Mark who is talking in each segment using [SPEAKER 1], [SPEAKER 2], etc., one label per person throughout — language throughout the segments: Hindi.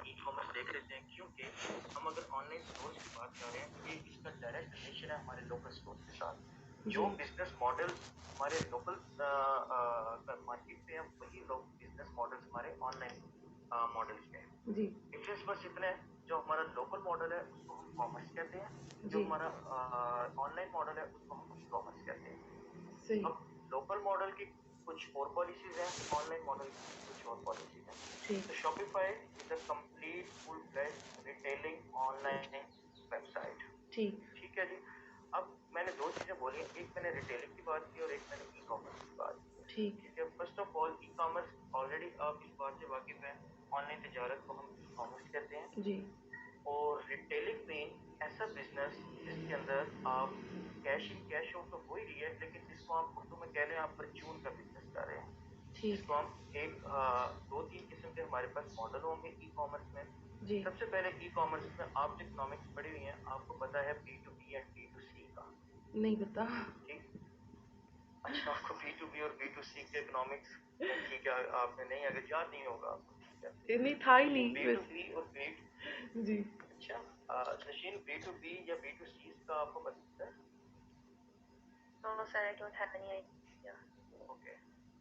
[SPEAKER 1] ई कॉमर्स देख लेते हैं, क्योंकि हम अगर ऑनलाइन स्टोर की बात कर रहे हैं तो ये इसका डायरेक्ट रिलेशन है हमारे लोकल स्टोर के साथ। जो
[SPEAKER 2] जी
[SPEAKER 1] बिजनेस मॉडल्स हमारे लोकल मार्केट पे हैं, वही लोग बिजनेस मॉडल्स हमारे ऑनलाइन मॉडल्स में है।
[SPEAKER 2] जी
[SPEAKER 1] डिफरेंस बस इतना है, जो हमारा लोकल मॉडल है उसको हम कॉमर्स कहते हैं, जो
[SPEAKER 2] जी
[SPEAKER 1] हमारा ऑनलाइन मॉडल है उसको हम ई कॉमर्स कहते हैं।
[SPEAKER 2] सही
[SPEAKER 1] अब लोकल मॉडल की कुछ और पॉलिसीज हैं, ऑनलाइन मॉडल की कुछ और पॉलिसीज हैं।
[SPEAKER 2] ठीक
[SPEAKER 1] तो Shopify is a complete full fledged retailing online website.
[SPEAKER 2] ठीक
[SPEAKER 1] ठीक है जी। अब मैंने दो चीजें बोली हैं, एक मैंने रिटेलिंग की बात की और एक मैंने ई कॉमर्स की बात की।
[SPEAKER 2] ठीक
[SPEAKER 1] ठीक है, first of all e commerce, already आप इस बात से वाकिफ हैं, ऑनलाइन तजारत को हम ई कॉमर्स कहते हैं।
[SPEAKER 2] जी
[SPEAKER 1] और रिटेलिंग में ऐसा बिजनेस जिसके अंदर आप कैश इन कैश आउट तो हो ही रही है, लेकिन जिसको आप उर्दू में कह लें आप परचून का बिजनेस कर रहे हैं,
[SPEAKER 2] ठीक
[SPEAKER 1] जिसको हम एक दो तीन किस्म के हमारे पास मॉडल होंगे ई कॉमर्स में।
[SPEAKER 2] जी
[SPEAKER 1] सबसे पहले ई कॉमर्स में आप जो इकोनॉमिक्स पढ़ी हुई हैं, आपको पता है B to B and B to C का।
[SPEAKER 2] नहीं पता
[SPEAKER 1] ठीक। अच्छा, आपको बी टू बी और बी टू सी के इकोनॉमिक्स, ठीक है, आपने नहीं, अगर याद नहीं होगा आपको, ठीक है।
[SPEAKER 2] ये नहीं था ही
[SPEAKER 1] नशीन
[SPEAKER 2] नहीं
[SPEAKER 1] बी टू
[SPEAKER 2] वैसे
[SPEAKER 1] बी और बी,
[SPEAKER 2] जी
[SPEAKER 1] अच्छा, नशीन बी टू बी या बी टू सी का आपको पता है?
[SPEAKER 3] No, sir, I don't have any idea.
[SPEAKER 1] Okay,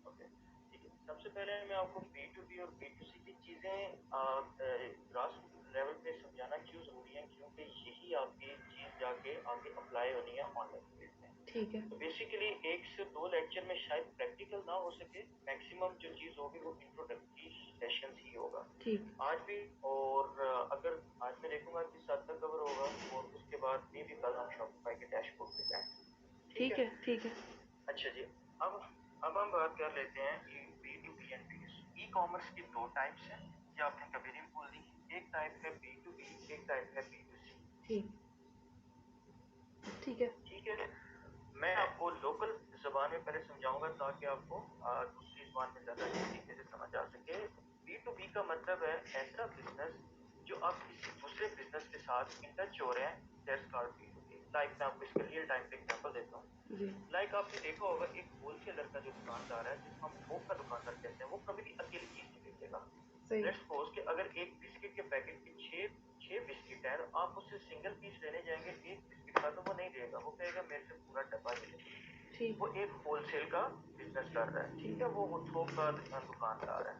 [SPEAKER 1] okay, ठीक है। सबसे पहले मैं आपको बी टू बी और बी टू सी की चीजें ग्रास लेवल पे समझाना क्यों जरूरी है, क्योंकि यही आपकी चीज जाके आगे अप्लाई होनी है ऑनलाइन फील्ड में।
[SPEAKER 2] ठीक है
[SPEAKER 1] तो बेसिकली एक से दो लेक्चर में शायद प्रैक्टिकल ना हो सके, मैक्सिमम जो चीज होगी वो इंट्रोडक्टरी सेशन ही होगा
[SPEAKER 2] ठीक
[SPEAKER 1] आज भी। और अगर आज मैं देखूंगा कि 7 तक कवर होगा, और उसके बाद में भी कल हम शॉपिफाई के डैशबोर्ड पे जाएंगे। ठीक है।
[SPEAKER 2] ठीक है
[SPEAKER 1] अच्छा जी। अब अब हम बात कर लेते हैं B to B and B to C. E commerce की दो टाइप्स हैं, ये आपने कभी नहीं भूलनी। एक टाइप है बी टू बी, एक टाइप है बी टू सी।
[SPEAKER 2] ठीक ठीक है
[SPEAKER 1] ठीक है। मैं आपको लोकल जबान में पहले समझाऊंगा ताकि आपको दूसरी जबान में ज्यादा तरीके से समझ आ सके। बी टू बी का मतलब है ऐसा बिजनेस जो आप किसी दूसरे बिजनेस के साथ इन टच हो रहे हैं, that's called B to B. Like मैं आपको इसका रियल टाइम पे एग्जांपल देता हूँ।
[SPEAKER 2] जी
[SPEAKER 1] लाइक आपने देखा होगा, एक होलसेलर का जो दुकानदार है, जिसको हम थोक का दुकानदार कहते हैं, वो कभी भी अकेली चीज नहीं बेचेगा।
[SPEAKER 2] सही
[SPEAKER 1] लेट्स सपोज कि अगर एक बिस्किट के पैकेट के छह छह बिस्किट है, आप उससे सिंगल पीस लेने जाएंगे एक बिस्किट का, तो वो नहीं देगा, वो कहेगा मेरे से पूरा डब्बा ही ले।
[SPEAKER 2] ठीक
[SPEAKER 1] वो एक होलसेल का बिजनेस कर रहा है, ठीक है, वो थोक का दुकानदार है।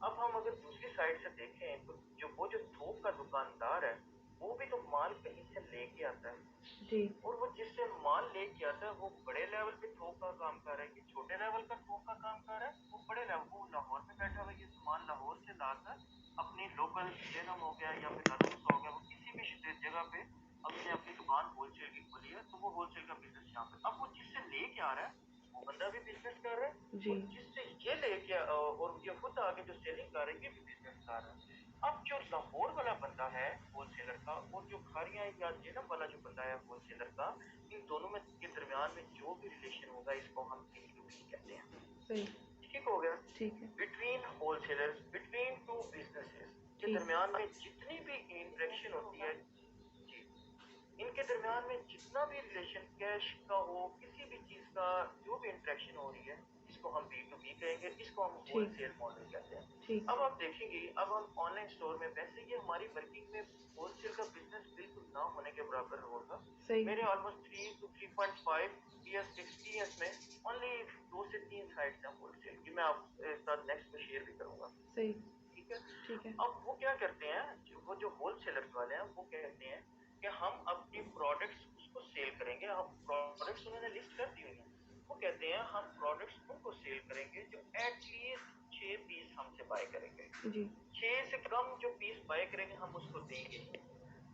[SPEAKER 1] अब हम अगर दूसरी साइड से देखें तो जो थोक का दुकानदार है, वो भी तो माल कहीं से लेके आता है,
[SPEAKER 2] जी
[SPEAKER 1] और वो जिससे माल लेके आता है वो बड़े लेवल पे थोक का काम कर रहा है कि छोटे लेवल का थोक का काम कर रहा है। वो बड़े लेवल, वो लाहौर में बैठा हुआ, ये सामान लाहौर से लाकर अपनी लोकल जेनम हो गया या फिर नालूसा हो गया, वो किसी भी जगह पे अपने अपनी दुकान होलसेल की खोली है, तो वो होलसेल का बिजनेस यहाँ पे। अब वो जिससे लेके आ रहा है वो बंदा भी बिजनेस कर रहा है,
[SPEAKER 2] जी
[SPEAKER 1] और जिससे ये लेके और ये खुद आगे जो सेलिंग कर रहा है ये भी बिजनेस कर रहा है। अब जो लाहौर वाला बंदा है होलसेलर का, और जो खारियां या जेनम वाला जो बंदा है होलसेलर का, इन दोनों में के दरमियान में जो भी रिलेशन होगा इसको हम बी टू बी कहते हैं।
[SPEAKER 2] सही
[SPEAKER 1] ठीक हो गया।
[SPEAKER 2] ठीक है
[SPEAKER 1] between wholesalers, between two businesses के
[SPEAKER 2] ठीक
[SPEAKER 1] दरमियान में जितनी भी इंटरेक्शन होती है जी, इनके दरमियान में जितना भी रिलेशन कैश का हो, किसी भी चीज का जो भी इंटरेक्शन हो रही है, इसको हम बी टू बी कहेंगे, इसको हम
[SPEAKER 2] ठीक
[SPEAKER 1] होलसेल मॉडल कहते हैं।
[SPEAKER 2] ठीक
[SPEAKER 1] अब आप देखेंगे, अब हम ऑनलाइन स्टोर में, वैसे ये हमारी वर्किंग में होलसेल का बिजनेस बिल्कुल ना होने के बराबर होगा।
[SPEAKER 2] सही
[SPEAKER 1] मेरे ऑलमोस्ट 3 to 3.5 इयर्स एक्सपीरियंस में ओनली 2 से 3 साइट्स हैं होलसेल की, मैं आपके साथ नेक्स्ट में शेयर भी करूंगा।
[SPEAKER 2] सही
[SPEAKER 1] ठीक है।
[SPEAKER 2] ठीक है
[SPEAKER 1] अब वो क्या करते हैं, वो जो होलसेलर्स वाले हैं वो कहते हैं कि हम अपनी प्रोडक्ट्स उसको सेल करेंगे। हम प्रोडक्ट्स उन्होंने लिस्ट कर दी हुई है, वो कहते हैं हम प्रोडक्ट्स उनको सेल करेंगे जो एटलीस्ट 6 पीस हमसे बाय करेंगे।
[SPEAKER 2] जी
[SPEAKER 1] 6 से कम जो पीस बाय करेंगे हम उसको देंगे ही नहीं।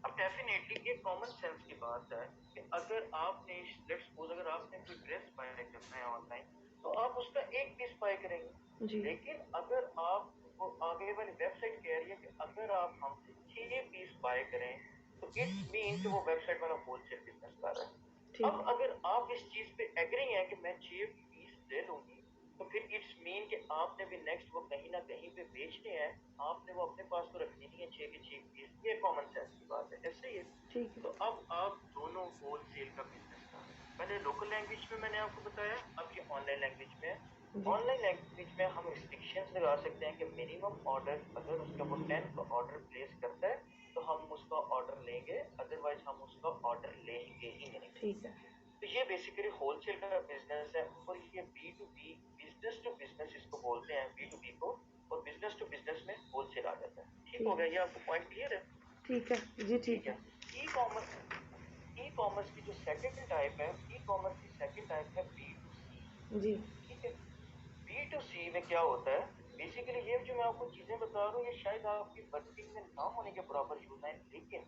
[SPEAKER 1] अब डेफिनेटली ये कॉमन सेंस की बात है कि अगर आपने, लेट्स सपोज, अगर आपने कोई ड्रेस बाय करना है ऑनलाइन, तो आप उसका एक पीस बाय करेंगे।
[SPEAKER 2] जी
[SPEAKER 1] लेकिन अगर आप, वो आगे वाली वेबसाइट कह रही है कि अगर आप हमसे 6 पीस बाय करें, तो इट्स मीन कि वो वेबसाइट वाला होलसेल बिजनेस कर रहा है।
[SPEAKER 2] ठीक
[SPEAKER 1] अब अगर आप इस चीज पे एग्री हैं कि मैं 6 पीस ले लूंगी, तो फिर इट्स मीन कि आपने भी नेक्स्ट वो कहीं ना कहीं पे बेचने हैं, आपने वो अपने पास तो रखनी नहीं है 6 के 6 पीस। ये कॉमन सेंस की बात है, ऐसे ही है।
[SPEAKER 2] ठीक
[SPEAKER 1] तो
[SPEAKER 2] है
[SPEAKER 1] अब आप दोनों होलसेल का बिजनेस कर रहे हैं, पहले लोकल लैंग्वेज में मैंने आपको बताया, अब ये ऑनलाइन लैंग्वेज में है।
[SPEAKER 2] जी
[SPEAKER 1] ऑनलाइन लैंग्वेज में हम रिस्ट्रिक्शंस लगा सकते हैं कि मिनिमम ऑर्डर अगर उसका वो 10 का ऑर्डर प्लेस करता है तो हम उसका ऑर्डर लेंगे, अदरवाइज हम उसका ऑर्डर लेंगे ही नहीं।
[SPEAKER 2] ठीक है।
[SPEAKER 1] तो ये बेसिकली होलसेल का बिजनेस है और ये B to B, business to business इसको बोलते हैं, बी टू बी को, और बिजनेस टू बिजनेस में होलसेल आ जाता है। ठीक हो गया, ये आपको पॉइंट क्लियर है?
[SPEAKER 2] ठीक है जी।
[SPEAKER 1] ठीक
[SPEAKER 2] ठीक
[SPEAKER 1] है।
[SPEAKER 2] है।
[SPEAKER 1] ई कॉमर्स, ई कॉमर्स की जो सेकंड टाइप है, ई कॉमर्स की सेकंड टाइप है बी टू सी।
[SPEAKER 2] जी
[SPEAKER 1] ठीक है। बी टू सी में क्या होता है, बेसिकली ये जो मैं आपको चीजें बता रहा हूँ ये शायद आपकी वर्किंग में ना होने के बराबर यूज है, लेकिन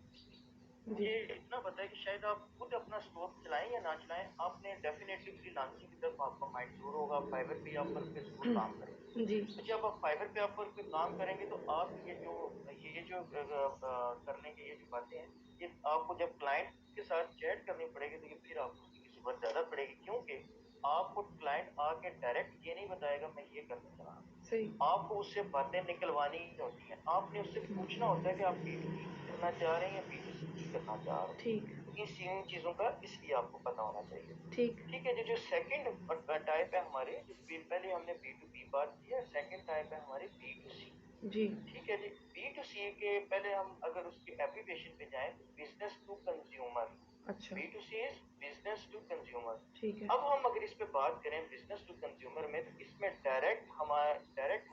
[SPEAKER 2] जी
[SPEAKER 1] मुझे इतना पता है कि शायद आप खुद अपना स्टोर चलाएं या ना चलाएं, आपने डेफिनेटली फ्रीलांसिंग की तरफ आपका माइंड जरूर होगा, फाइवर पे अपवर्क पे जरूर काम करेंगे।
[SPEAKER 2] जी
[SPEAKER 1] तो जब आप फाइवर पे अपवर्क पे काम करेंगे तो आप ये जो करने की ये जो बातें हैं, ये आपको जब क्लाइंट के साथ चैट करनी पड़ेगी तो ये फिर आपको उसकी जरूरत ज्यादा पड़ेगी, क्योंकि आपको क्लाइंट आके डायरेक्ट ये नहीं बताएगा मैं ये करने जा रहा हूँ,
[SPEAKER 2] सही।
[SPEAKER 1] आपको उससे बातें निकलवानी होती हैं, आपने उससे पूछना होता है कि आप B2B करना चाह रहे हैं या B2C करना चाह रहे हैं।
[SPEAKER 2] ठीक
[SPEAKER 1] तो इन तीन चीजों का इसलिए आपको पता होना चाहिए।
[SPEAKER 2] ठीक।
[SPEAKER 1] ठीक है जी। जो सेकंड टाइप है हमारी, जो पहले हमने B2B बात की है, सेकंड टाइप है हमारी B2C।
[SPEAKER 2] जी
[SPEAKER 1] ठीक है जी। B2C के पहले हम अगर उसके एप्लीकेशन पे जाएं तो बिजनेस टू कंज्यूमर,
[SPEAKER 2] अच्छा
[SPEAKER 1] B2C is business to consumer.
[SPEAKER 2] ठीक है।
[SPEAKER 1] अब हम अगर इस पे बात करें बिजनेस टू कंज्यूमर में, तो इसमें डायरेक्ट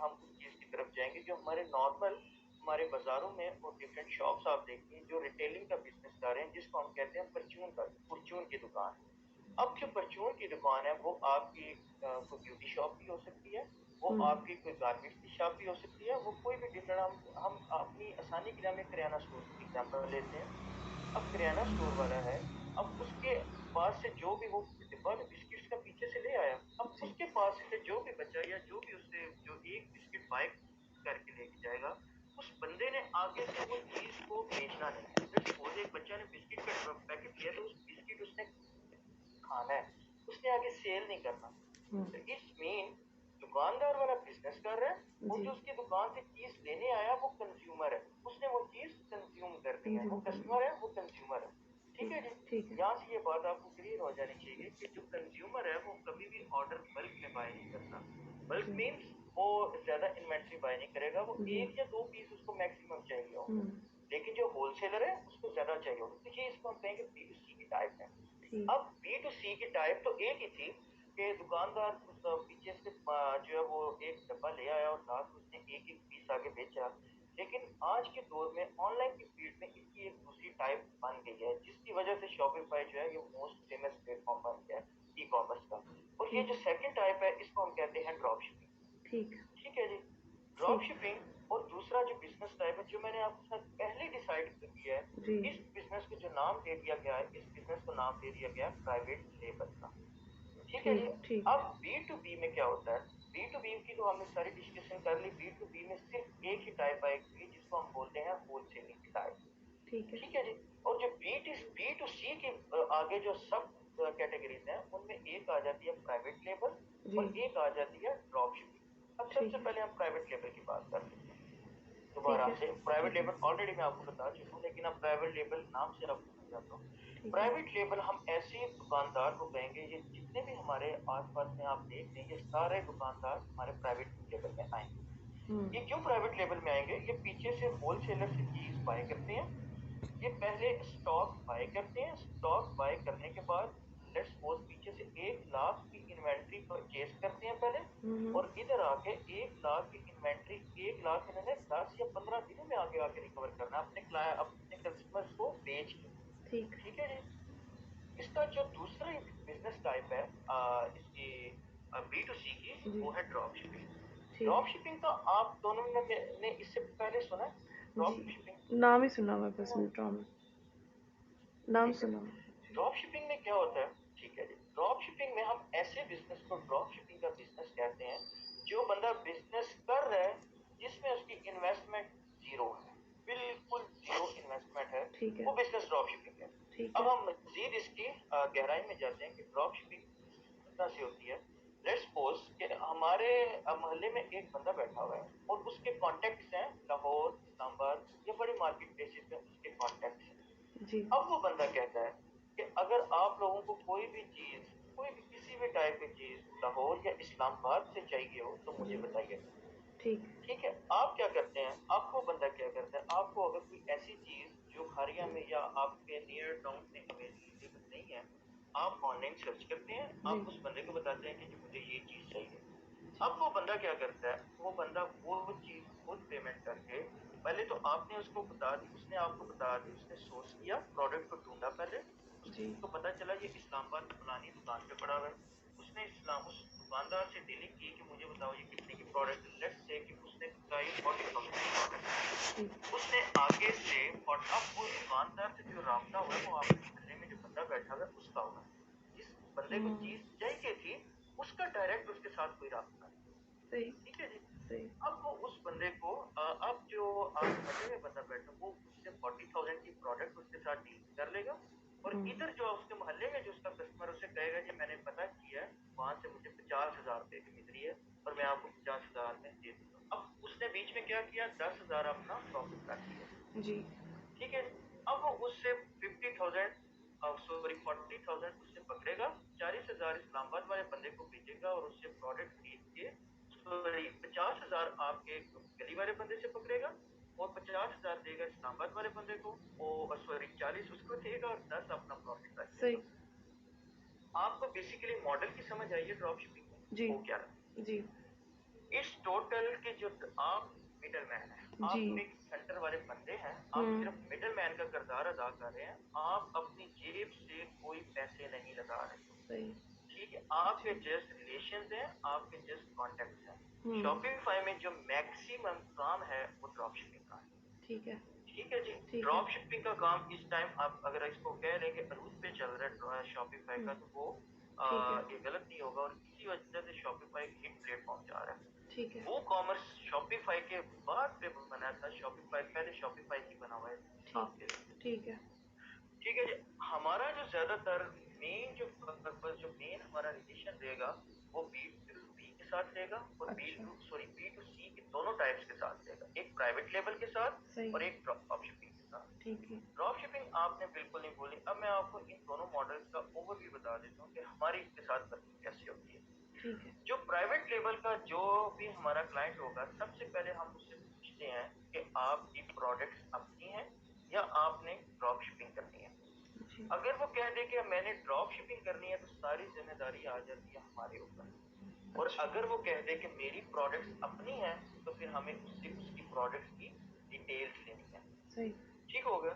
[SPEAKER 1] हम उस चीज की तरफ जाएंगे जो हमारे नॉर्मल हमारे बाजारों में और डिफरेंट शॉप्स आप देखते हैं जो रिटेलिंग का बिजनेस कर रहे हैं, जिसको हम कहते हैं परचून की दुकान। अब जो परचून की दुकान है वो आपकी कोई ब्यूटी शॉप भी हो सकती है, वो आपकी कोई गारमेंट्स की शॉप भी हो सकती है, वो कोई भी डिफरेंट, हम अपनी आसानी के लिए हम एक किराना स्टोर की एग्जांपल लेते हैं। अब किराना स्टोर वाला है, अब उसके पास से जो भी वो डिब्बा में बिस्किट्स का पीछे से ले आया, अब
[SPEAKER 2] जी
[SPEAKER 1] उसके पास से जो भी बचा या जो भी उससे जो एक बिस्किट बाय करके लेके जाएगा, उस बंदे ने आगे से वो चीज को बेचना नहीं है। लेट्स सपोज एक बच्चा ने बिस्किट का पैकेट लिया तो उस बिस्किट उसने खाना है, उसने आगे सेल नहीं करना। तो इट्स मीन दुकानदार वाला बिजनेस कर रहा है और
[SPEAKER 2] जी
[SPEAKER 1] जो उसकी दुकान से चीज लेने आया वो कंज्यूमर है, उसने वो चीज कंज्यूम करनी है, वो
[SPEAKER 2] कंज्यूम करना।
[SPEAKER 1] कस्टमर है, वो कंज्यूमर है। ठीक है जी।
[SPEAKER 2] ठीक है।
[SPEAKER 1] यहाँ से ये बात आपको क्लियर हो जानी चाहिए कि जो कंज्यूमर है वो कभी भी ऑर्डर बल्क में बाय नहीं करता। बल्क मीन्स वो ज्यादा इन्वेंट्री बाय नहीं करेगा, वो
[SPEAKER 2] जी
[SPEAKER 1] एक या दो पीस उसको मैक्सिमम चाहिए होंगे,
[SPEAKER 2] हम्म
[SPEAKER 1] लेकिन जो होलसेलर है उसको ज्यादा चाहिए होगा। तो ये इसको हम कहेंगे B2C की टाइप है।
[SPEAKER 2] ठीक।
[SPEAKER 1] अब B2C की टाइप तो एक ही थी कि दुकानदार उस पीछे से जो है वो एक डब्बा ले आया और साथ उसने एक एक पीस आगे बेचा, लेकिन आज के दौर में ऑनलाइन की फील्ड में इसकी एक दूसरी टाइप बन गई है, जिसकी वजह से शॉपिफाई जो है ये मोस्ट फेमस प्लेटफॉर्म बन गया है ई कॉमर्स का। और ये जो सेकंड टाइप है इसको हम कहते हैं ड्रॉप शिपिंग।
[SPEAKER 2] ठीक
[SPEAKER 1] ठीक है जी। ड्रॉप
[SPEAKER 2] ठीक।
[SPEAKER 1] शिपिंग और दूसरा जो बिजनेस टाइप है जो मैंने आपके साथ पहले डिसाइड कर दिया है,
[SPEAKER 2] जी
[SPEAKER 1] इस बिजनेस को जो नाम दे दिया गया है, इस बिजनेस को नाम दे दिया गया है प्राइवेट लेबल का। ठीक है जी।
[SPEAKER 2] ठीक। ठीक
[SPEAKER 1] अब B2B में क्या होता है, B2B की तो हमने सारी डिस्कशन कर ली, B2B में सिर्फ एक ही टाइप आएगी जिसको हम बोलते हैं होलसेलिंग की टाइप।
[SPEAKER 2] ठीक है।
[SPEAKER 1] ठीक है जी। और जो B2C के आगे जो सब कैटेगरीज हैं उनमें एक आ जाती है प्राइवेट लेबल
[SPEAKER 2] जी
[SPEAKER 1] और एक आ जाती है ड्रॉप शिपिंग। अब
[SPEAKER 2] ठीक
[SPEAKER 1] सबसे
[SPEAKER 2] है।
[SPEAKER 1] पहले हम प्राइवेट लेबल की बात कर लेते हैं
[SPEAKER 2] ठीक
[SPEAKER 1] दोबारा
[SPEAKER 2] है।
[SPEAKER 1] से। प्राइवेट
[SPEAKER 2] ठीक है।
[SPEAKER 1] लेबल ऑलरेडी मैं आपको बता चुका हूँ, लेकिन अब प्राइवेट लेबल नाम से आपको समझाता हूँ।
[SPEAKER 2] ठीक है।
[SPEAKER 1] प्राइवेट लेबल हम ऐसे दुकानदार को कहेंगे, ये जितने भी हमारे आसपास में आप देख रहे हैं ये सारे दुकानदार हमारे प्राइवेट लेबल में आएंगे। ये क्यों प्राइवेट लेबल में आएंगे, ये पीछे से होलसेलर से चीज बाय करते हैं, ये पहले स्टॉक बाय करते हैं, स्टॉक बाय करने के बाद लेट्स सपोज पीछे से 1 लाख की इन्वेंट्री परचेज करते हैं पहले, और इधर आके 1 लाख की इन्वेंट्री 1 लाख इन्होंने 10 या 15 दिनों में आगे आके रिकवर करना अपने क्लाइंट अपने कस्टमर्स को बेच के।
[SPEAKER 2] ठीक।
[SPEAKER 1] ठीक है जी। इसका जो दूसरा बिजनेस टाइप है इसकी B2C की,
[SPEAKER 2] जी
[SPEAKER 1] वो है ड्रॉप शिपिंग।
[SPEAKER 2] ठीक।
[SPEAKER 1] ड्रॉप शिपिंग का आप दोनों ने इससे पहले सुना है
[SPEAKER 2] जी
[SPEAKER 1] ड्रॉप शिपिंग?
[SPEAKER 2] नाम ही सुना हुआ है बस मैं ड्रामा, नाम
[SPEAKER 1] ठीक है।
[SPEAKER 2] सुना हुआ है।
[SPEAKER 1] ड्रॉप शिपिंग में क्या होता है, ठीक है जी, ड्रॉप शिपिंग में हम ऐसे बिजनेस को ड्रॉप शिपिंग का बिजनेस कहते हैं जो बंदा बिजनेस कर रहा है जिसमें उसकी इन्वेस्टमेंट जीरो है, बिल्कुल जीरो इन्वेस्टमेंट है,
[SPEAKER 2] ठीक है।
[SPEAKER 1] वो बिजनेस ड्रॉप शिपिंग है।
[SPEAKER 2] ठीक
[SPEAKER 1] अब
[SPEAKER 2] है।
[SPEAKER 1] हम मजीद इसकी गहराई में जाते हैं कि ड्रॉप शिपिंग किस तरह से होती है। लेट्स सपोज कि हमारे मोहल्ले में एक बंदा बैठा हुआ है और उसके कॉन्टेक्ट्स हैं लाहौर, इस्लामाबाद या बड़ी मार्केट प्लेसेस में उसके कॉन्टेक्ट्स हैं।
[SPEAKER 2] जी
[SPEAKER 1] अब वो बंदा कहता है कि अगर आप लोगों को कोई भी चीज, कोई भी किसी किसी भी टाइप की चीज लाहौर या इस्लामाबाद से चाहिए हो तो मुझे
[SPEAKER 2] जी
[SPEAKER 1] बताइए।
[SPEAKER 2] ठीक
[SPEAKER 1] ठीक है, आप क्या करते हैं, आपको बंदा क्या करता है, आपको अगर कोई ऐसी चीज जो हरिया में या आपके नियर टाउन में अवेलेबल नहीं है, आप ऑनलाइन सर्च करते हैं,
[SPEAKER 2] जी
[SPEAKER 1] आप उस बंदे को बताते हैं कि जी मुझे ये चीज चाहिए।
[SPEAKER 2] जी
[SPEAKER 1] अब वो बंदा क्या करता है, वो बंदा वो चीज खुद पेमेंट करके, पहले तो आपने उसको बता दी, उसने आपको बता दी, उसने सोर्स किया, प्रोडक्ट को ढूंढा, पहले
[SPEAKER 2] जी
[SPEAKER 1] उसको पता चला ये इस्लामाबाद फलानी दुकान पे पड़ा हुआ है, उसने इस्लाम उस दुकानदार से डीलिंग की कि मुझे बताओ ये कितने की प्रोडक्ट है, लेट्स से कि उसने कहा ये 40,000 की प्रोडक्ट है,
[SPEAKER 2] ठीक
[SPEAKER 1] उसने आगे से, और अब वो दुकानदार से जो राब्ता हुआ है वो आपके मोहल्ले में जो बंदा बैठा हुआ है उसका होगा, जिस बंदे को
[SPEAKER 2] हम्म,
[SPEAKER 1] चीज चाहिए थी उसका डायरेक्ट उसके साथ कोई राब्ता नहीं।
[SPEAKER 2] सही
[SPEAKER 1] ठीक है जी।
[SPEAKER 2] सही
[SPEAKER 1] अब वो उस बंदे को अब जो आप मोहल्ले में बंदा बैठा वो उससे 40,000 की प्रोडक्ट उसके साथ डील कर लेगा, और
[SPEAKER 2] हम्म,
[SPEAKER 1] इधर जो उसके मोहल्ले में जो उसका कस्टमर उसे कहेगा जी मैंने पता किया है, वहां से मुझे 50,000 रुपए की मिल रही है और मैं आपको 50,000 में दे दूंगा। अब उसने बीच में क्या किया, 10,000 अपना प्रॉफिट रख दिया।
[SPEAKER 2] जी
[SPEAKER 1] ठीक है, अब वो उससे 50,000 सॉरी 40,000 उससे पकड़ेगा, 40,000 इस्लामाबाद वाले बंदे को भेजेगा और उससे प्रोडक्ट खरीद के, सॉरी 50,000 आपके गली वाले बंदे से पकड़ेगा और 50,000 देगा इस्लामाबाद वाले बंदे को, और सॉरी 40 उसको देगा और 10 अपना प्रॉफिट रख
[SPEAKER 2] सही
[SPEAKER 1] देगा। आपको बेसिकली मॉडल की समझ आई है ड्रॉप शिपिंग में
[SPEAKER 2] जी
[SPEAKER 1] हो क्या रहा है?
[SPEAKER 2] जी
[SPEAKER 1] इस टोटल के जो आप मिडल मैन है,
[SPEAKER 2] जी
[SPEAKER 1] आप एक सेंटर वाले बंदे हैं, आप
[SPEAKER 2] हम्म,
[SPEAKER 1] सिर्फ मिडल मैन का किरदार अदा कर रहे हैं, आप अपनी जेब से कोई पैसे नहीं लगा रहे।
[SPEAKER 2] सही
[SPEAKER 1] ठीक है, आपके जस्ट रिलेशन हैं, आपके जस्ट कॉन्टेक्ट हैं।
[SPEAKER 2] हम्म,
[SPEAKER 1] शॉपिफाई में जो मैक्सिमम काम है वो ड्रॉप शिपिंग का है।
[SPEAKER 2] ठीक है
[SPEAKER 1] ठीक है जी।
[SPEAKER 2] ठीक है
[SPEAKER 1] ड्रॉप शिपिंग का काम इस टाइम आप अगर इसको कह लें कि अरूज पे चल रहा है शॉपिफाई का, तो वो
[SPEAKER 2] ठीक है
[SPEAKER 1] ये गलत नहीं होगा, और इसी वजह से शॉपिफाई एक प्लेटफॉर्म जा रहा है।
[SPEAKER 2] ठीक है
[SPEAKER 1] वो कॉमर्स शॉपिफाई के बाद पे बना था, शॉपिफाई पहले शॉपिफाई ही बना हुआ है साफ के लिए।
[SPEAKER 2] ठीक है
[SPEAKER 1] ठीक है जी। हमारा जो ज्यादातर मेन जो पर्पस, जो मेन हमारा रिलेशन रहेगा वो बी टू बी के साथ रहेगा और बी
[SPEAKER 2] अच्छा
[SPEAKER 1] to sorry B to C के दोनों टाइप्स के साथ रहेगा, एक प्राइवेट लेवल के साथ
[SPEAKER 2] सही
[SPEAKER 1] और एक ड्रॉप शिपिंग के साथ।
[SPEAKER 2] ठीक है
[SPEAKER 1] ड्रॉप शिपिंग आपने बिल्कुल नहीं बोली, अब मैं आपको इन दोनों मॉडल्स का ओवरव्यू बता देता हूँ कि हमारी इसके साथ वर्किंग कैसे होती है।
[SPEAKER 2] ठीक है
[SPEAKER 1] जो प्राइवेट लेवल का जो भी हमारा क्लाइंट होगा, सबसे पहले हम उससे पूछते हैं कि आपकी प्रोडक्ट्स अपनी हैं या आपने ड्रॉप शिपिंग करनी है।
[SPEAKER 2] जी
[SPEAKER 1] अगर वो कह दे कि मैंने ड्रॉप शिपिंग करनी है तो सारी जिम्मेदारी आ जाती है हमारे ऊपर, और
[SPEAKER 2] अच्छा
[SPEAKER 1] अगर वो कह दे कि मेरी प्रोडक्ट्स अपनी है तो फिर हमें उससे उसकी प्रोडक्ट्स की डिटेल्स लेनी है।
[SPEAKER 2] सही
[SPEAKER 1] ठीक हो गया,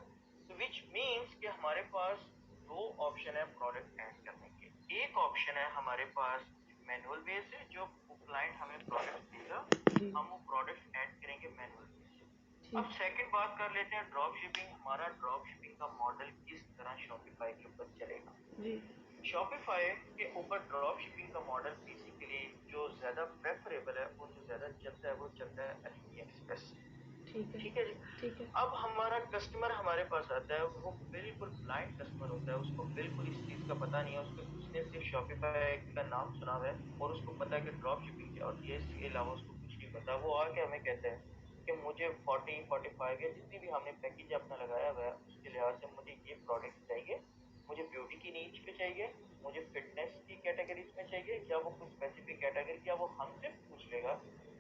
[SPEAKER 1] तो विच मीन्स कि हमारे पास दो ऑप्शन है प्रोडक्ट ऐड करने के। एक ऑप्शन है हमारे पास मैनुअल बेस है, जो क्लाइंट हमें प्रोडक्ट देगा,
[SPEAKER 2] जी
[SPEAKER 1] हम वो प्रोडक्ट ऐड करेंगे मैनुअल बेस से। अब
[SPEAKER 2] ठीक
[SPEAKER 1] सेकंड बात कर लेते हैं ड्रॉप शिपिंग, हमारा ड्रॉप शिपिंग का मॉडल किस तरह शॉपिफाई के ऊपर चलेगा।
[SPEAKER 2] जी
[SPEAKER 1] शॉपिफाई के ऊपर ड्रॉप शिपिंग का मॉडल बेसिकली जो ज्यादा प्रेफरेबल है और जो ज्यादा चलता है वो चलता है अली एक्सप्रेस से।
[SPEAKER 2] ठीक है
[SPEAKER 1] ठीक है जी।
[SPEAKER 2] ठीक है
[SPEAKER 1] अब हमारा कस्टमर हमारे पास आता है, वो बिल्कुल ब्लाइंड कस्टमर होता है, उसको बिल्कुल इस चीज का पता नहीं है, उसने सिर्फ शॉपिफाई का नाम सुना हुआ है और उसको पता है कि ड्रॉप शिपिंग क्या होती है, इसके अलावा उसको कुछ नहीं पता। वो आके हमें कहता है कि मुझे 40-45 या जितनी भी हमने पैकेज अपना लगाया हुआ है उसके लिहाज से मुझे ये प्रोडक्ट चाहिए, मुझे ब्यूटी की नीच पे चाहिए, मुझे फिटनेस की कैटेगरीज में चाहिए, या वो कोई स्पेसिफिक कैटेगरी, या वो हमसे पूछ लेगा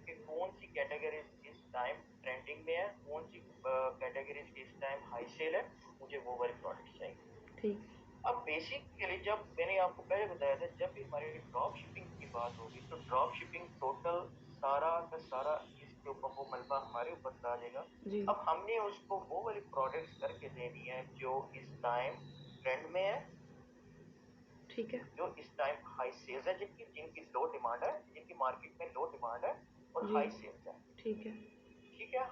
[SPEAKER 1] कि कौन सी कैटेगरीज इस टाइम ट्रेंडिंग में है, कौन सी कैटेगरीज इस टाइम हाई सेल है, मुझे वो वाली प्रोडक्ट चाहिए।
[SPEAKER 2] ठीक
[SPEAKER 1] अब बेसिकली जब मैंने आपको पहले बताया था, जब भी हमारी ड्रॉप शिपिंग की बात होगी तो ड्रॉप शिपिंग टोटल सारा का सारा इसके ऊपर वो मलबा हमारे ऊपर डालेगा।
[SPEAKER 2] जी
[SPEAKER 1] अब हमने उसको वो वाली प्रोडक्ट्स करके देनी है जो इस टाइम ट्रेंड में है,
[SPEAKER 2] ठीक है
[SPEAKER 1] जो इस टाइम हाई सेल्स है, जिनकी जिनकी लो डिमांड है, जिनकी मार्केट में लो डिमांड है और
[SPEAKER 2] जी
[SPEAKER 1] हाई सेल्स है।
[SPEAKER 2] ठीक है
[SPEAKER 1] ठीक है।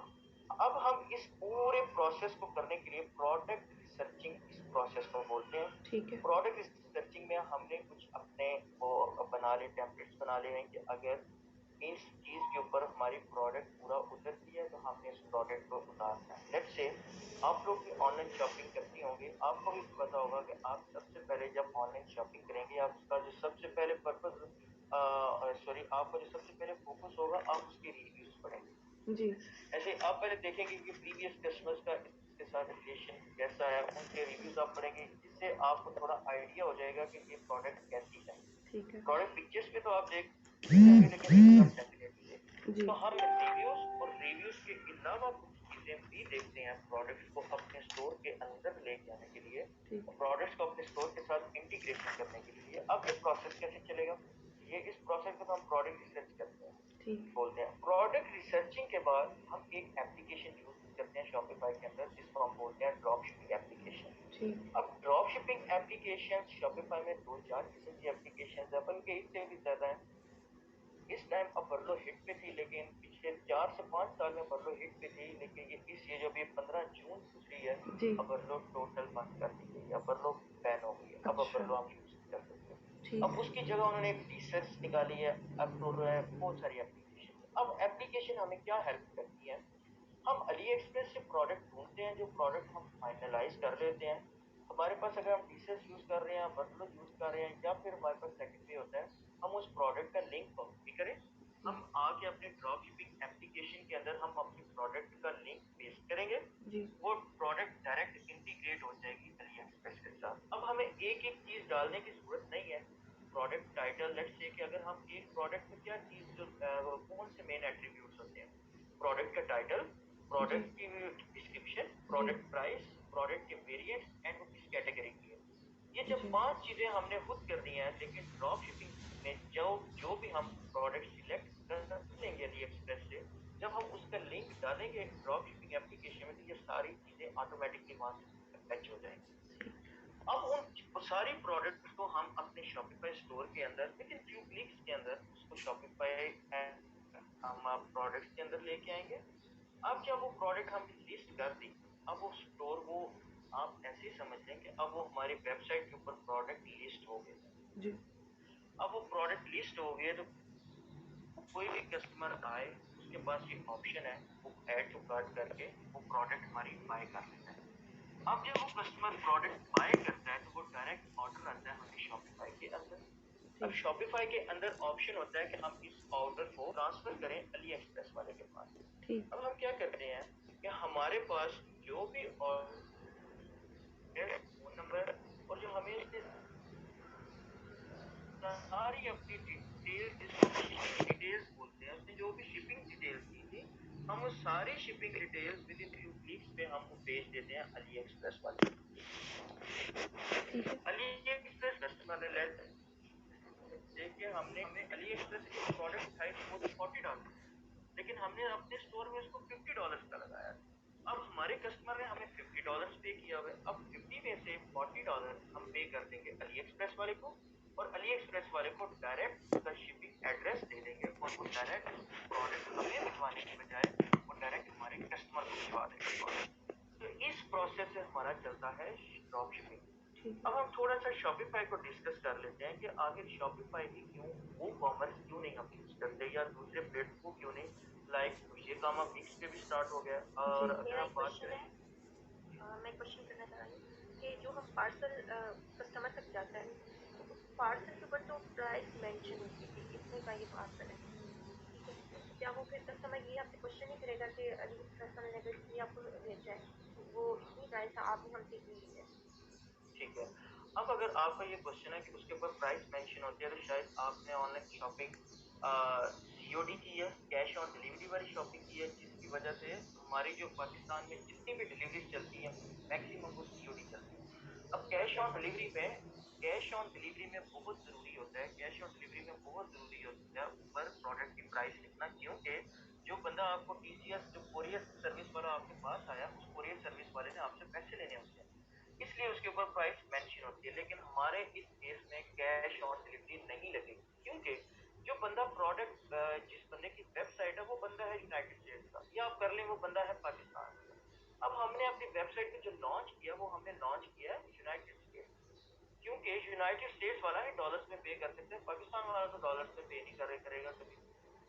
[SPEAKER 1] अब हम इस पूरे प्रोसेस को करने के लिए प्रोडक्ट रिसर्चिंग इस प्रोसेस को बोलते हैं।
[SPEAKER 2] ठीक है
[SPEAKER 1] प्रोडक्ट रिसर्चिंग में हमने कुछ अपने वो बना ले, टेम्पलेट्स बना ले हैं कि अगर इस चीज के ऊपर हमारी प्रोडक्ट पूरा उतरती है तो हमने इस प्रोडक्ट को उतारना है। लेट्स से आप लोग भी ऑनलाइन शॉपिंग करती होंगे, आपको भी पता होगा कि आप सबसे पहले जब ऑनलाइन शॉपिंग करेंगे आपका जो सबसे पहले पर्पज सॉरी आपका जो सबसे पहले फोकस होगा, आप उसके रिव्यूज पढ़ेंगे।
[SPEAKER 2] जी
[SPEAKER 1] ऐसे आप पहले देखेंगे कि प्रीवियस कस्टमर्स का इसके साथ रिलेशन कैसा है, उनके रिव्यूज आप पढ़ेंगे, जिससे आपको थोड़ा आइडिया हो जाएगा कि ये प्रोडक्ट कैसी है।
[SPEAKER 2] ठीक है
[SPEAKER 1] प्रोडक्ट पिक्चर्स पे तो आप देख लेकिन
[SPEAKER 2] जी
[SPEAKER 1] तो हम रिव्यूज और रिव्यूज के अलावा कुछ चीजें भी देखते हैं प्रोडक्ट्स को अपने स्टोर के अंदर लेके आने के लिए,
[SPEAKER 2] ठीक
[SPEAKER 1] प्रोडक्ट्स को अपने स्टोर के साथ इंटीग्रेशन करने के लिए। अब ये प्रोसेस कैसे चलेगा, ये इस प्रोसेस को हम प्रोडक्ट रिसर्च करते हैं,
[SPEAKER 2] ठीक
[SPEAKER 1] बोलते हैं। प्रोडक्ट रिसर्चिंग के बाद हम एक एप्लीकेशन यूज करते हैं शॉपिफाई के अंदर, जिसको हम बोलते हैं ड्रॉप शिपिंग एप्लीकेशन।
[SPEAKER 2] ठीक
[SPEAKER 1] अब ड्रॉप शिपिंग एप्लीकेशन शॉपिफाई में 2-4 किस्म की एप्लीकेशन है, बल्कि इससे भी ज्यादा है। इस टाइम अब बर्लो हिट पे थी, लेकिन पिछले 4 से 5 साल में बर्लो हिट पे थी, लेकिन ये जो भी 15 जून गुजरी है,
[SPEAKER 2] जी
[SPEAKER 1] अब बर्लो टोटल बंद कर दी गई है, बर्लो बैन हो गई है। अब
[SPEAKER 2] अच्छा
[SPEAKER 1] बर्लो हम यूज नहीं कर सकते।
[SPEAKER 2] ठीक
[SPEAKER 1] अब उसकी जगह उन्होंने एक टी-शर्ट्स निकाली है, अब तो बहुत सारी एप्लीकेशन। अब एप्लीकेशन हमें क्या हेल्प करती है, हम अली एक्सप्रेस से प्रोडक्ट ढूंढते हैं, जो प्रोडक्ट हम फाइनलाइज कर लेते हैं। हमारे पास अगर हम टी-शर्ट्स यूज कर रहे हैं, बर्लो यूज कर रहे हैं, या फिर हमारे पास सेकंड वे होता है, हम उस प्रोडक्ट का लिंक कॉपी करें, हम आके अपने ड्रॉप शिपिंग एप्लीकेशन के अंदर हम अपने प्रोडक्ट का लिंक पेस्ट करेंगे,
[SPEAKER 2] जी
[SPEAKER 1] वो प्रोडक्ट डायरेक्ट इंटीग्रेट हो जाएगी अली एक्सप्रेस के साथ। अब हमें एक एक चीज डालने की जरूरत नहीं है। प्रोडक्ट टाइटल, लेट्स से कि अगर हम एक प्रोडक्ट में क्या चीज जो कौन से मेन एट्रीब्यूट्स होते हैं, प्रोडक्ट का टाइटल, प्रोडक्ट की डिस्क्रिप्शन, प्रोडक्ट प्राइस, प्रोडक्ट के वेरिएंट्स एंड वो किस कैटेगरी की है। ये जब
[SPEAKER 2] जी
[SPEAKER 1] 5 चीजें हमने खुद कर दी हैं, लेकिन ड्रॉप शिपिंग में जो भी हम प्रोडक्ट सिलेक्ट कर लेंगे अली एक्सप्रेस से, जब हम उसका लिंक डालेंगे ड्रॉप शिपिंग एप्लीकेशन में, तो ये सारी चीजें ऑटोमेटिकली वहां से अटैच हो जाएंगी। अब उन सारी प्रोडक्ट को हम अपने शॉपिफाई स्टोर के अंदर विद इन फ्यू क्लिक्स के अंदर उसको शॉपिफाई हम प्रोडक्ट्स के अंदर लेके आएंगे। अब जब वो प्रोडक्ट हम लिस्ट कर दी, अब वो स्टोर वो आप ऐसे समझ लें कि अब वो हमारी वेबसाइट के ऊपर प्रोडक्ट लिस्ट हो गए।
[SPEAKER 2] जी
[SPEAKER 1] अब वो प्रोडक्ट लिस्ट हो गए, तो कोई भी कस्टमर आए, उसके पास ये ऑप्शन है, वो ऐड टू कार्ट करके वो प्रोडक्ट हमारी बाय कर लेता है। अब जब वो कस्टमर प्रोडक्ट बाय करता है, तो वो डायरेक्ट ऑर्डर आता है हमारी शॉपिफाई के अंदर। अब
[SPEAKER 2] ठीक
[SPEAKER 1] शॉपिफाई के अंदर ऑप्शन होता है कि हम इस ऑर्डर को ट्रांसफर करें अली एक्सप्रेस वाले के पास।
[SPEAKER 2] ठीक
[SPEAKER 1] अब हम क्या करते हैं कि हमारे पास जो भी फोन नंबर और जो हमें उसने सारी अपनी डिटेल, जिसको शिपिंग डिटेल्स बोलते हैं, उसने जो भी शिपिंग डिटेल्स दी थी, हम वो सारी shipping details with in few clicks पे हम वो भेज देते हैं अली एक्सप्रेस वाले।
[SPEAKER 2] ठीक है
[SPEAKER 1] अली एक्सप्रेस कस्टमर ने लेट देखिए हमने अली एक्सप्रेस के प्रोडक्ट उठाए थे वो तो $40, लेकिन हमने अपने स्टोर में उसको $50 का लगाया। अब हमारे कस्टमर ने हमें $50 पे किया हुआ है, अब 50 में से $40 हम पे कर देंगे अली एक्सप्रेस वाले को, और अली एक्सप्रेस वाले को डायरेक्ट उसका शिपिंग एड्रेस दे देंगे, और वो डायरेक्ट प्रोडक्ट हमें भिजवाने की बजाय वो डायरेक्ट हमारे कस्टमर को भिजवा देंगे। तो इस प्रोसेस से हमारा चलता है ड्रॉप शिपिंग।
[SPEAKER 2] ठीक
[SPEAKER 1] अब
[SPEAKER 2] है
[SPEAKER 1] हम थोड़ा सा शॉपिफाई को डिस्कस कर लेते हैं कि आखिर शॉपिफाई की क्यों वो कॉमर्स क्यों नहीं हम यूज करते, या दूसरे प्लेटफॉर्म क्यों नहीं, लाइक ये काम अब मिक्स पे भी स्टार्ट हो गया। और
[SPEAKER 2] जी
[SPEAKER 1] अगर
[SPEAKER 3] मेरा
[SPEAKER 1] हम
[SPEAKER 3] एक
[SPEAKER 1] बात
[SPEAKER 3] क्वेश्चन
[SPEAKER 1] करें,
[SPEAKER 3] है, मैं क्वेश्चन करना चाह रही हूँ कि जो हम पार्सल कस्टमर तक जाता है, तो उस पार्सल के ऊपर तो प्राइस मेंशन होती है कि इतने का ये पार्सल है, ठीक है, तो क्या वो फिर कस्टमर ये आपसे क्वेश्चन नहीं करेगा कि अली कस्टमर ने अगर ये आपको भेजा है, तो वो इतनी प्राइस आपने हमसे इतनी ली है।
[SPEAKER 1] ठीक है। अब अगर आपका ये क्वेश्चन है कि उसके ऊपर प्राइस मेंशन होती है, तो शायद आपने ऑनलाइन शॉपिंग सीओडी की है, कैश ऑन डिलीवरी वाली शॉपिंग की है, जिसकी वजह से हमारी जो पाकिस्तान में जितनी भी डिलीवरी चलती है मैक्सिमम वो सीओडी चलती है। अब कैश ऑन डिलीवरी में बहुत जरूरी होता है, कैश ऑन डिलीवरी में बहुत जरूरी होता है ऊपर प्रोडक्ट की प्राइस लिखना, क्योंकि जो बंदा आपको टीसीएस जो कोरियर सर्विस वाला आपके पास आया, उस कोरियर सर्विस वाले ने आपसे पैसे लेने होते हैं, इसलिए उसके ऊपर प्राइस मेंशन होती है। लेकिन हमारे इस केस में कैश ऑन डिलीवरी नहीं लगेगी, क्योंकि जो बंदा प्रोडक्ट जिस बंदे की वेबसाइट है वो बंदा है यूनाइटेड स्टेट्स का, या आप कर लें वो बंदा है पाकिस्तान का। अब हमने अपनी वेबसाइट पे जो लॉन्च किया, वो हमने लॉन्च किया है यूनाइटेड स्टेट्स, क्योंकि यूनाइटेड स्टेट्स वाला है डॉलर्स में पे कर सकते हैं, पाकिस्तान वाला तो डॉलर्स में पे नहीं करेगा कभी।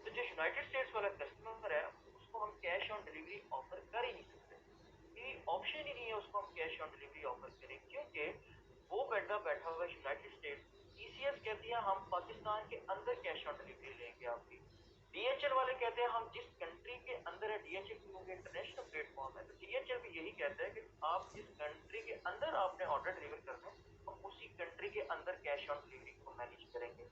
[SPEAKER 1] तो जो यूनाइटेड स्टेट्स वाला कस्टमर है, उसको हम कैश ऑन डिलीवरी ऑफर कर ही नहीं सकते, ऑप्शन ही नहीं है उसको हम कैश ऑन डिलीवरी ऑफर करें, क्योंकि वो बंदा बैठा हुआ यूनाइटेड स्टेट्स, टीसीएस कहती है हम पाकिस्तान के अंदर कैश ऑन डिलीवरी लेंगे आपकी, डीएचएल वाले कहते हैं हम जिस कंट्री के अंदर है, डीएचएल क्योंकि इंटरनेशनल प्लेटफॉर्म है, तो डीएचएल भी यही कहता है कि आप जिस कंट्री के अंदर आपने ऑर्डर डिलीवर करना है, हम उसी कंट्री के अंदर कैश ऑन डिलीवरी को मैनेज करेंगे।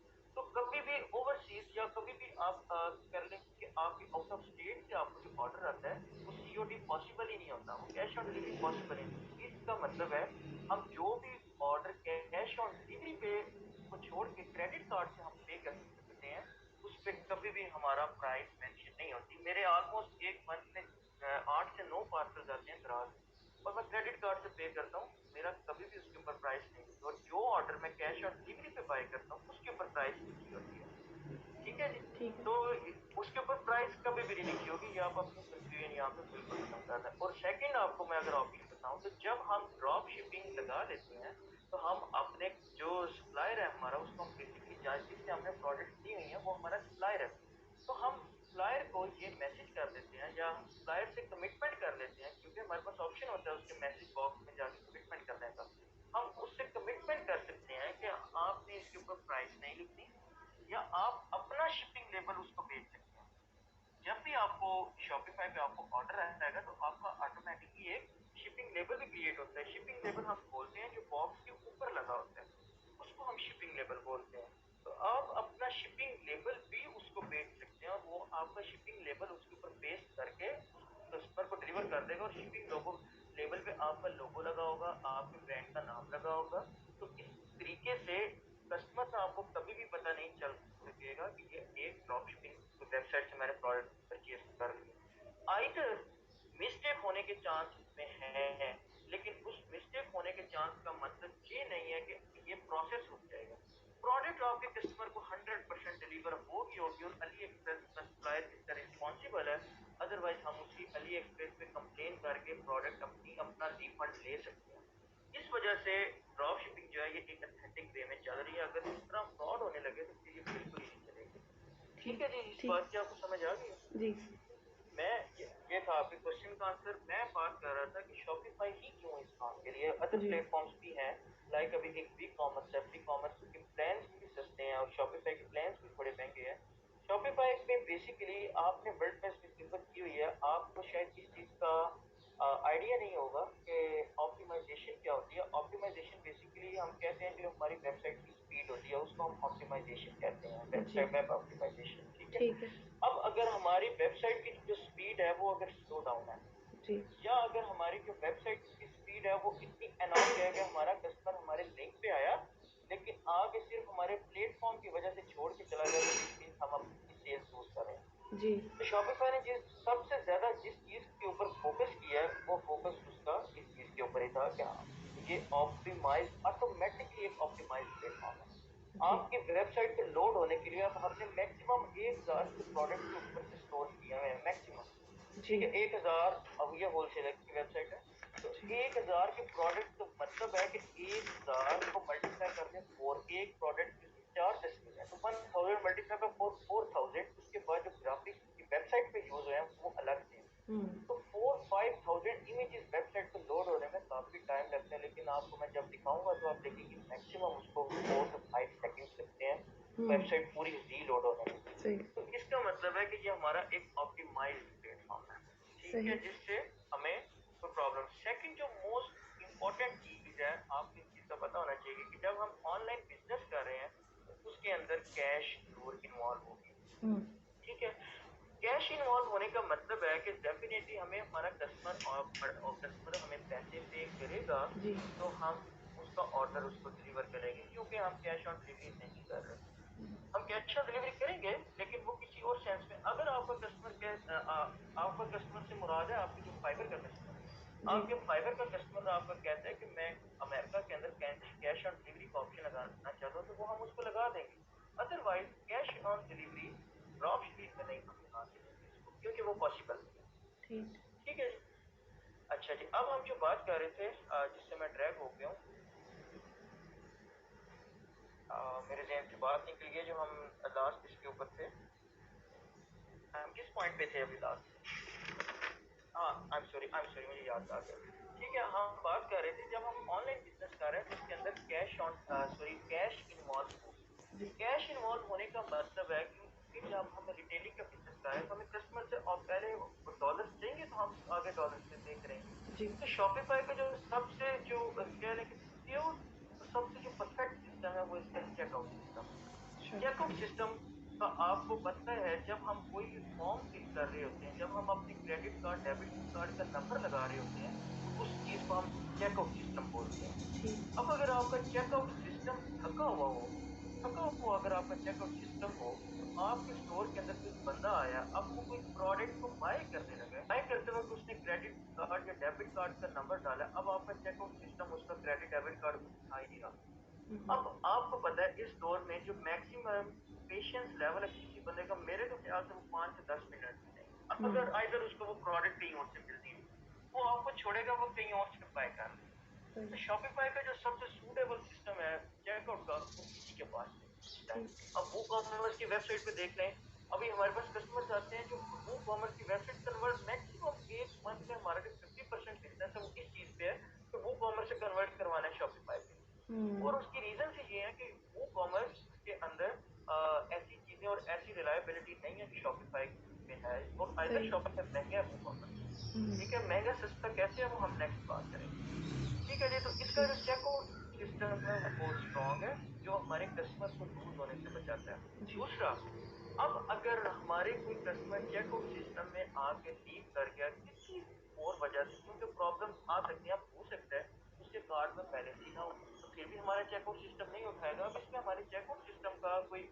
[SPEAKER 1] इसका मतलब है हम जो भी ऑर्डर कैश ऑन डिलीवरी पे को छोड़ के क्रेडिट कार्ड से हम पे कर सकते हैं, उस पे कभी भी हमारा प्राइस मेंशन नहीं होती। मेरे ऑलमोस्ट एक मंथ में 8 से 9 पार्सल जाते हैं दराज, और मैं क्रेडिट कार्ड से पे करता हूँ, मेरा कभी भी उसके ऊपर प्राइस नहीं होती। और जो ऑर्डर मैं कैश ऑन डिलीवरी पे बाय करता हूँ उसके ऊपर प्राइस लिखी होती है। ठीक है जी।
[SPEAKER 2] ठीक है।
[SPEAKER 1] तो उसके ऊपर प्राइस कभी भी नहीं लिखी होगी, ये आप अपनी कंफ्यूजन यहाँ पे बिल्कुल खत्म कर दें। और सेकंड आपको मैं अगर ऑप्शन बताऊं, तो जब हम ड्रॉप शिपिंग लगा लेते हैं तो हम अपने जो सप्लायर है हमारा, उसको हम बेसिकली जिससे हमने प्रोडक्ट ली हुई है वो हमारा सप्लायर है, तो हम सप्लायर को ये मैसेज कर देते हैं या हम सप्लायर से कमिटमेंट कर लेते हैं, क्योंकि हमारे पास ऑप्शन होता है उसके मैसेज बॉक्स में जाके कमिटमेंट करने का। हम उससे कमिटमेंट कर सकते हैं कि आपने इसके ऊपर प्राइस नहीं लिखनी, या आप अपना शिपिंग लेबल उसको भेज सकते हैं। जब भी आपको शॉपिफाई पे आपको ऑर्डर आएगा तो आपका ऑटोमेटिकली एक शिपिंग लेबल भी क्रिएट होता है। शिपिंग लेबल हम बोलते हैं जो बॉक्स के ऊपर लगा होता है, उसको हम शिपिंग लेबल बोलते हैं। तो आप अपना शिपिंग लेबल भी उसको भेज सकते हैं, और वो आपका शिपिंग लेबल उसके ऊपर पेस्ट करके कस्टमर को डिलीवर कर देगा। और शिपिंग लोगो लेबल पे आपका लोगो लगा होगा, आपके ब्रांड का नाम लगा होगा। तो इस तरीके से कस्टमर से आपको कभी भी पता नहीं चल सकेगा कि ये एक ड्रॉप शिपिंग वेबसाइट से मैंने प्रोडक्ट परचेज कर लिया। आइदर मिस्टेक होने के चांस में है, लेकिन उस मिस्टेक होने के चांस का मतलब ये नहीं है कि ये प्रोसेस रुक जाएगा। प्रोडक्ट आपके कस्टमर को 100% डिलीवर होगी होगी, और अली एक्सप्रेस का सप्लायर इसका रिस्पॉन्सिबल है। अदरवाइज हम उसी अली एक्सप्रेस पे कंप्लेन करके प्रोडक्ट अपना रिफंड ले सकते हैं। इस वजह से ड्रॉप शिपिंग जो है ये एक अथेंटिक वे में चल रही है। अगर इस तरह फ्रॉड होने लगे तो फिर ये बिल्कुल ही नहीं चलेगी। ठीक है जी, इस बात की आपको समझ आ गई
[SPEAKER 2] जी।
[SPEAKER 1] मैं ये था आपके क्वेश्चन का आंसर। मैं बात कर रहा था कि शॉपिफाई ही क्यों इस काम के लिए, अदर
[SPEAKER 2] जी।
[SPEAKER 1] प्लेटफॉर्म्स भी हैं, लाइक अभी एक वी कॉमर्स है, वी कॉमर्स के प्लान्स भी सस्ते हैं और शॉपिफाई के प्लान्स भी थोड़े महंगे हैं। शॉपिफाई में बेसिकली आपने वर्डप्रेस की खिदमत की हुई है, आपको शायद इस चीज का आइडिया नहीं होगा कि ऑप्टिमाइजेशन क्या होती है। ऑप्टिमाइजेशन बेसिकली हम कहते हैं जो हमारी वेबसाइट की स्पीड होती है उसको हम ऑप्टिमाइजेशन कहते हैं, वेबसाइट वेब ऑप्टिमाइजेशन। ठीक है।
[SPEAKER 2] ठीक है।
[SPEAKER 1] अब अगर हमारी वेबसाइट की जो स्पीड है वो अगर स्लो डाउन है,
[SPEAKER 2] जी।
[SPEAKER 1] या अगर हमारी जो वेबसाइट की स्पीड है वो इतनी एनॉयड है कि हमारा कस्टमर हमारे लिंक पे आया लेकिन आगे सिर्फ हमारे प्लेटफॉर्म की वजह से छोड़ के चला गया, तो इट मींस हम अपनी सेल्स लूज कर रहे हैं।
[SPEAKER 2] जी।
[SPEAKER 1] तो शॉपिफाई ने सबसे ज्यादा जिस चीज के ऊपर फोकस किया है वो फोकस उसका इस चीज के ऊपर ही था कि हाँ, ये ऑप्टिमाइज ऑटोमेटिकली एक ऑप्टिमाइज प्लेटफॉर्म है।
[SPEAKER 2] जी।
[SPEAKER 1] आपकी वेबसाइट पे लोड होने के लिए अब हमने मैक्सिमम 1000 के प्रोडक्ट के ऊपर से स्टोर किया है मैक्सिमम।
[SPEAKER 2] जी।
[SPEAKER 1] ठीक है, 1000। अब ये होलसेलर की वेबसाइट है, तो
[SPEAKER 2] जी।
[SPEAKER 1] 1000 के प्रोडक्ट का मतलब है कि 1000 को मल्टीप्लाई कर दें फोर, एक प्रोडक्ट की 4 तस्वीर है तो 1000 मल्टीप्लाई बाय 4000। उसके बाद जो ग्राफिक्स की वेबसाइट पे यूज हुए हैं वो अलग थे। तो 4-5,000 इमेजेस वेबसाइट पे लोड होने में काफी टाइम लगता है, लेकिन आपको मैं जब दिखाऊंगा तो आप देखेंगे मैक्सिमम उसको 4 से 5 सेकंड्स लगते हैं वेबसाइट पूरी रीलोड होने में।
[SPEAKER 2] सही।
[SPEAKER 1] तो इसका मतलब है कि ये हमारा एक ऑप्टिमाइज्ड प्लेटफॉर्म है। ठीक है,
[SPEAKER 2] सही।
[SPEAKER 1] जिससे हमें कोई प्रॉब्लम। सेकंड जो मोस्ट इंपॉर्टेंट चीज है, आपको इस चीज का पता होना चाहिए कि जब हम ऑनलाइन बिजनेस कर रहे हैं तो उसके अंदर कैश जरूर इन्वॉल्व होगी। ठीक है, कैश इन्वॉल्व होने का मतलब है कि डेफिनेटली हमें हमारा कस्टमर हमें पैसे पे करेगा
[SPEAKER 2] जी।
[SPEAKER 1] तो हम उसका ऑर्डर उसको डिलीवर करेंगे, क्योंकि हम कैश ऑन डिलीवरी नहीं कर रहे। हम कैश ऑन डिलीवरी करेंगे लेकिन वो किसी और सेंस में। अगर आपका कस्टमर से मुराद है आपके जो फाइबर का कस्टमर है,
[SPEAKER 2] जी।
[SPEAKER 1] आपके फाइबर का कस्टमर आपका कहता है कि मैं अमेरिका के अंदर कैश ऑन डिलीवरी का ऑप्शन लगाना चाहता हूँ, तो वो हम उसको लगा देंगे। Otherwise cash on delivery drop shipping में नहीं हम लगा देंगे इसको, क्योंकि वो पॉसिबल नहीं है।
[SPEAKER 2] ठीक।
[SPEAKER 1] ठीक है जी। अच्छा जी, अब हम जो बात कर रहे थे जिससे मैं ड्रैग हो गया हूँ, मेरे जहन से बात निकल गई जो हम लास्ट इसके ऊपर थे। हम किस पॉइंट पे थे अभी लास्ट? हाँ, आई एम सॉरी, मुझे याद आ गया। ठीक है, हम बात कर रहे थे जब हम ऑनलाइन बिजनेस कर रहे हैं तो उसके अंदर कैश इन्वॉल्व होगी।
[SPEAKER 2] जी।
[SPEAKER 1] कैश इन्वॉल्व होने का मतलब है क्योंकि जब हम रिटेलिंग का बिजनेस कर रहे हैं तो हमें कस्टमर से और पहले डॉलर्स देंगे तो हम आगे डॉलर्स में पे करेंगे।
[SPEAKER 2] जी।
[SPEAKER 1] तो शॉपिफाई का जो सबसे जो कह लें कि प्योर सबसे जो परफेक्ट सिस्टम है वो इसका चेकआउट सिस्टम है।
[SPEAKER 2] श्योर।
[SPEAKER 1] चेकआउट सिस्टम का आपको पता है, जब हम कोई भी फॉर्म फिल कर रहे होते हैं, जब हम अपने क्रेडिट कार्ड डेबिट कार्ड का नंबर लगा रहे होते हैं, उस चीज को हम चेकआउट सिस्टम बोलते हैं।
[SPEAKER 2] ठीक।
[SPEAKER 1] अब अगर आपका चेकआउट सिस्टम थका हुआ अगर आपका चेकआउट सिस्टम हो, तो आपके स्टोर के अंदर कोई बंदा आया, अब वो कोई प्रोडक्ट को बाय करने लगा, बाय करते वक्त उसने क्रेडिट कार्ड या डेबिट कार्ड का नंबर डाला, अब आपका चेकआउट सिस्टम उसका क्रेडिट डेबिट कार्ड को दिखा ही नहीं रहा। अब आपको पता है इस स्टोर में जो मैक्सिमम पेशेंस लेवल है किसी बंदे का, मेरे तो ख्याल से वो 5 से 10 मिनट है। अब अगर आइदर उसको वो प्रोडक्ट कहीं और से मिल रही है, वो आपको छोड़ेगा, वो कहीं और से बाय कर ले। तो शॉपिफाई का जो सबसे सूटेबल सिस्टम है चेकआउट का, वो किसी के पास नहीं। अब वो कॉमर्स की वेबसाइट पे देख लें, अभी हमारे पास कस्टमर्स आते हैं जो वो कॉमर्स की वेबसाइट कन्वर्ट मैक्सिमम एक मंथ में हमारा जो 50% बिजनेस है वो इस चीज पे है कि वो कॉमर्स से कन्वर्ट करवाना है शॉपिफाई पे। और उसकी रीजन से ये है कि वो कॉमर्स के अंदर ऐसी चीजें और ऐसी रिलायबिलिटी नहीं है शॉपिफाई में है, और आइदर शॉपिफाई महंगा है वो कॉमर्स। ठीक है, महंगा सस्ता कैसे है वो हम नेक्स्ट बात करेंगे। ठीक है जी, तो इसका जो चेकआउट सिस्टम है वो बहुत स्ट्रॉन्ग है, जो हमारे कस्टमर्स को लूज होने से बचाता है। दूसरा, अब अगर हमारे कोई कस्टमर चेकआउट सिस्टम में आके लीव कर गया किसी और वजह से, क्योंकि प्रॉब्लम आ सकती है, आप हो सकता है उसके कार्ड में बैलेंस ही ना हो, तो फिर भी हमारा चेकआउट सिस्टम नहीं उठाएगा। अब इसमें हमारे चेकआउट सिस्टम का कोई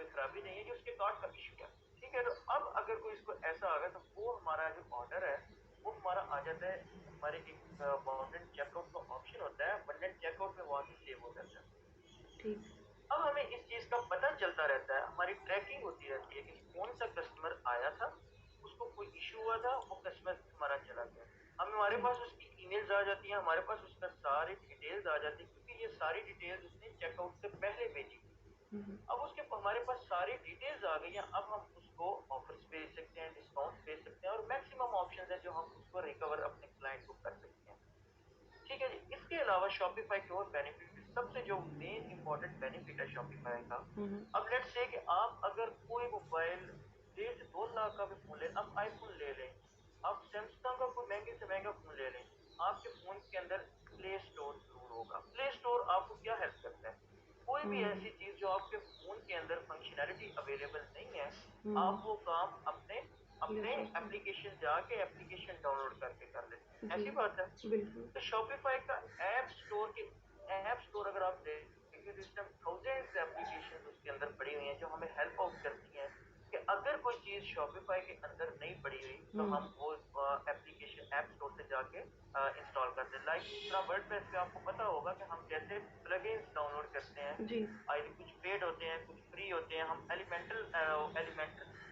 [SPEAKER 1] खराबी नहीं है, जो उसके कार्ड का इशू है। ठीक है, तो अब अगर कोई इसको ऐसा आ गया तो वो हमारा जो ऑर्डर है वो हमारा आ जाता है, हमारे एक बाउंडेड चेकआउट का ऑप्शन होता है, बाउंडेड चेकआउट में वहां से सेव हो जाता है। ठीक, अब हमें इस चीज का पता चलता रहता है, हमारी ट्रैकिंग होती रहती है कि कौन सा कस्टमर आया था, उसको कोई इशू हुआ था, वो कस्टमर हमारा चला गया, हमारे पास उसकी ईमेल्स आ जाती हैं, हमारे पास उसका सारी डिटेल्स आ जाती है, क्योंकि ये सारी डिटेल्स उसने चेकआउट से पहले भेजी थी। अब उसके हमारे पास सारी डिटेल्स आ गई हैं, अब हम उसको ऑफर्स भेज सकते हैं, डिस्काउंट भेज सकते हैं, और मैक्सिमम ऑप्शंस है जो हम उसको रिकवर अपने क्लाइंट को कर सकते हैं। ठीक है जी, इसके अलावा शॉपिफाई के और बेनिफिट, सबसे जो मेन इंपॉर्टेंट बेनिफिट है शॉपिफाई का, अब लेट्स से कि आप अगर कोई मोबाइल 1.5 से 2 लाख का भी फोन ले, आप आईफोन ले लें, आप सैमसंग का कोई महंगे से महंगा फोन ले लें, आपके फोन के अंदर प्ले स्टोर जरूर होगा। प्ले स्टोर आपको क्या हेल्प करता है, कोई भी ऐसी चीज जो आपके फोन के अंदर फंक्शनैलिटी अवेलेबल नहीं है, आप वो काम अपने अपने एप्लीकेशन जाके एप्लीकेशन डाउनलोड करके कर लेते हैं। ऐसी बात है। तो शॉपिफाई का ऐप स्टोर अगर आप देखेंगे तो इसमें थाउजेंड्स एप्लीकेशन उसके अंदर पड़ी हुई हैं, जो हमें हेल्प आउट करती हैं कि अगर कोई चीज शॉपिफाई के अंदर नहीं पड़ी हुई तो हम वो एप्लीकेशन ऐप स्टोर से जाके इंस्टॉल करते हैं। लाइक दूसरा वर्डप्रेस पे आपको पता होगा कि हम जैसे प्लगइन्स डाउनलोड करते हैं जी, कुछ पेड होते हैं कुछ फ्री होते हैं, हम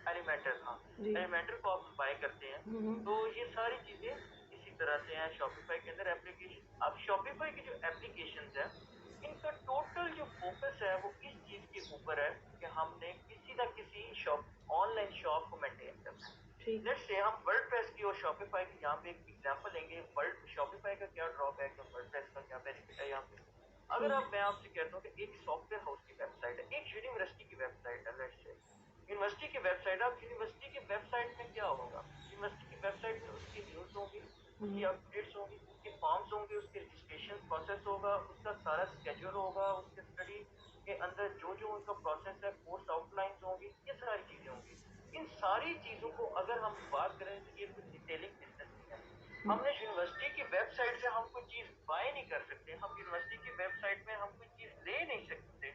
[SPEAKER 1] एलिमेंटर को आप बाय करते हैं, तो ये सारी चीजें इसी तरह से हैं शॉपिफाई के अंदर एप्लीकेशन। अब शॉपिफाई की जो एप्लीकेशन है इनका टोटल जो फोकस है वो इस चीज के ऊपर है कि हमने किसी ना किसी ऑनलाइन शॉप को मेंटेन करना है। लेट्स से हम वर्डप्रेस की और शॉपिफाई की यहाँ पे एक एग्जांपल लेंगे, शॉपिफाई का क्या ड्रॉबैक है, वर्डप्रेस का क्या बेनिफिट है। यहाँ पे अगर मैं आपसे कहता हूँ कि एक सॉफ्टवेयर हाउस की वेबसाइट है, एक यूनिवर्सिटी की वेबसाइट है, लेट्स से यूनिवर्सिटी की वेबसाइट, अब यूनिवर्सिटी की वेबसाइट में क्या होगा, यूनिवर्सिटी की वेबसाइट में उसकी न्यूज होंगी, उसकी अपडेट्स होंगी, उसके फॉर्म्स होंगे, उसके रजिस्ट्रेशन प्रोसेस होगा, उसका सारा स्केड्यूल होगा, उसके स्टडी के अंदर जो जो उनका प्रोसेस है, कोर्स आउटलाइंस होंगी, ये सारी चीजें होंगी। इन सारी चीजों को अगर हम बात करें तो ये कोई डिटेलिंग बिजनेस नहीं है। हमने यूनिवर्सिटी की वेबसाइट से हम कोई चीज बाय नहीं कर सकते, हम यूनिवर्सिटी की वेबसाइट में हम कोई चीज ले नहीं सकते,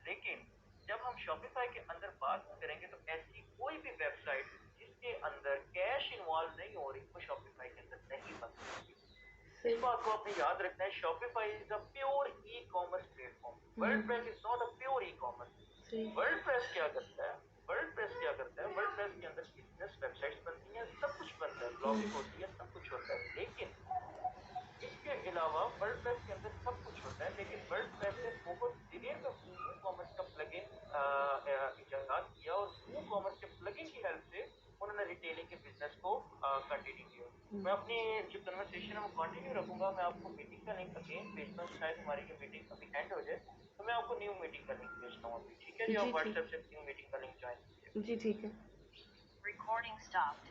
[SPEAKER 1] लेकिन जब हम शॉपिफाई के अंदर बात करेंगे तो ऐसी कोई भी वेबसाइट जिसके अंदर कैश इन्वॉल्व नहीं हो रही वो शॉपिफाई के अंदर नहीं बन सकती। इस बात को आपने याद रखना है, Shopify is a pure e commerce platform, WordPress is not a pure e commerce. WordPress क्या करता है, वर्डप्रेस के अंदर बिजनेस वेबसाइट्स बनती हैं, सब कुछ बनता है, ब्लॉगिंग होती है, सब कुछ होता है, लेकिन इसके अलावा वर्डप्रेस के अंदर सब कुछ होता है, लेकिन वर्डप्रेस ने बहुत देर में वूकॉमर्स का प्लगइन इजाद किया, और वूकॉमर्स के प्लगइन की हेल्प से उन्होंने रिटेलिंग के बिजनेस को कंटिन्यू किया। मैं अपनी जो कन्वर्सेशन है वो कंटिन्यू रखूंगा, मैं आपको मीटिंग का लिंक अगेन भेजता हूँ, शायद हमारी ये मीटिंग अभी एंड हो जाए, तो मैं आपको न्यू मीटिंग का लिंक भेजता हूँ अभी। ठीक है जी, आप व्हाट्सएप से न्यू मीटिंग का लिंक ज्वाइन कीजिए। जी ठीक है। Recording stopped.